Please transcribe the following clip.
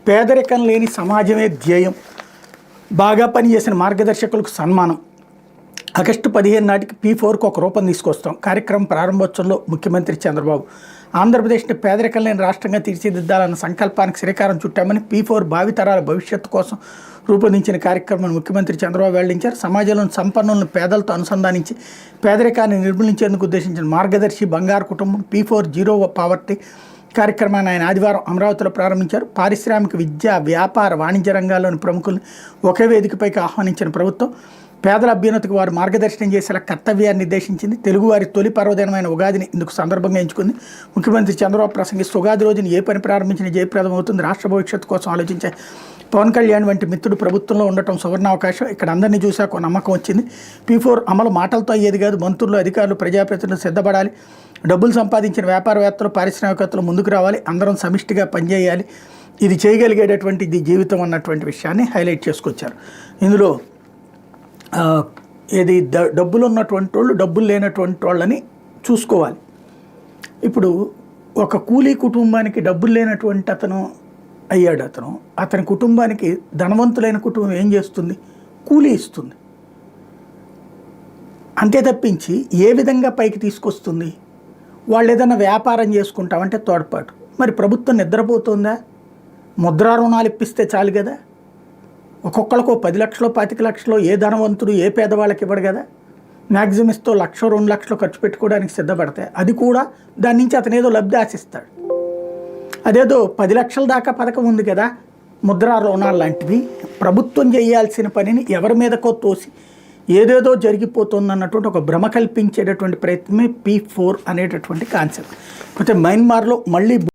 పేదరికం లేని సమాజమే ధ్యేయం. బాగా పనిచేసిన మార్గదర్శకులకు సన్మానం. ఆగస్టు 15 నాటికి P4కు ఒక రూపం తీసుకొస్తాం. కార్యక్రమం ప్రారంభోత్సవంలో ముఖ్యమంత్రి చంద్రబాబు ఆంధ్రప్రదేశ్ని పేదరికం లేని రాష్ట్రంగా తీర్చిదిద్దాలన్న సంకల్పానికి శ్రీకారం చుట్టామని P4 భావితరాల భవిష్యత్తు కోసం రూపొందించిన కార్యక్రమాన్ని ముఖ్యమంత్రి చంద్రబాబు వెల్లడించారు. సమాజంలోని సంపన్నులను పేదలతో అనుసంధానించి పేదరికాన్ని నిర్మూలించేందుకు ఉద్దేశించిన మార్గదర్శి బంగారు కుటుంబం P4 జీరో పావర్టీ కార్యక్రమాన్ని ఆయన ఆదివారం అమరావతిలో ప్రారంభించారు. పారిశ్రామిక, విద్య, వ్యాపార, వాణిజ్య రంగాల్లోని ప్రముఖుల్ని ఒకే వేదికపైకి ఆహ్వానించిన ప్రభుత్వం పేదల అభ్యున్నతికి వారు మార్గదర్శనం చేసేలా కర్తవ్యాన్ని నిర్దేశించింది. తెలుగువారి తొలి పర్వదినమైన ఉగాదిని ఇందుకు సందర్భంగా ఎంచుకుంది. ముఖ్యమంత్రి చంద్రబాబు ప్రసంగిస్తూ ఉగాది రోజున ఏ పని ప్రారంభించిన జయప్రదం అవుతుంది. రాష్ట్ర భవిష్యత్తు కోసం ఆలోచించే పవన్ కళ్యాణ్ వంటి మిత్రుడు ప్రభుత్వంలో ఉండటం సువర్ణావకాశం. ఇక్కడ అందరినీ చూశాక ఒక నమ్మకం వచ్చింది. P4 అమలు మాటలతో అయ్యేది కాదు. మంత్రులు, అధికారులు, ప్రజాప్రతినిధులు సిద్ధపడాలి. డబ్బులు సంపాదించిన వ్యాపారవేత్తలు, పారిశ్రామికవేత్తలు ముందుకు రావాలి. అందరం సమిష్టిగా పనిచేయాలి. ఇది చేయగలిగేటటువంటిది జీవితం అన్నటువంటి విషయాన్ని హైలైట్ చేసుకొచ్చారు. ఇందులో ఏది డబ్బులు ఉన్నటువంటి వాళ్ళు డబ్బులు లేనటువంటి వాళ్ళని చూసుకోవాలి. ఇప్పుడు ఒక కూలీ కుటుంబానికి డబ్బులు లేనటువంటి అతను అయ్యాడు. అతని కుటుంబానికి ధనవంతులైన కుటుంబం ఏం చేస్తుంది? కూలీ ఇస్తుంది. అంతే తప్పించి ఏ విధంగా పైకి తీసుకొస్తుంది? వాళ్ళు ఏదైనా వ్యాపారం చేసుకుంటామంటే తోడ్పాటు. మరి ప్రభుత్వం నిద్రపోతుందా? ముద్రా రుణాలు ఇప్పిస్తే చాలు కదా. ఒక్కొక్కరికి 10 లక్షలు, 25 లక్షలు ఏ ధనవంతుడు ఏ పేదవాళ్ళకి ఇవ్వడు కదా. మ్యాక్సిమం ఇస్తూ 1,00,000, 2 లక్షలు ఖర్చు పెట్టుకోవడానికి సిద్ధపడతాయి. అది కూడా దాని నుంచి అతను ఏదో లబ్ధి ఆశిస్తాడు. అదేదో 10 లక్షల దాకా పథకం ఉంది కదా, ముద్రా రుణాలు లాంటివి. ప్రభుత్వం చేయాల్సిన పనిని ఎవరి మీదకో తోసి ఏదేదో జరిగిపోతుంది అన్నటువంటి ఒక భ్రమ కల్పించేటటువంటి ప్రయత్నమే P4 అనేటటువంటి కాన్సెప్ట్. అయితే మయన్మార్లో మళ్ళీ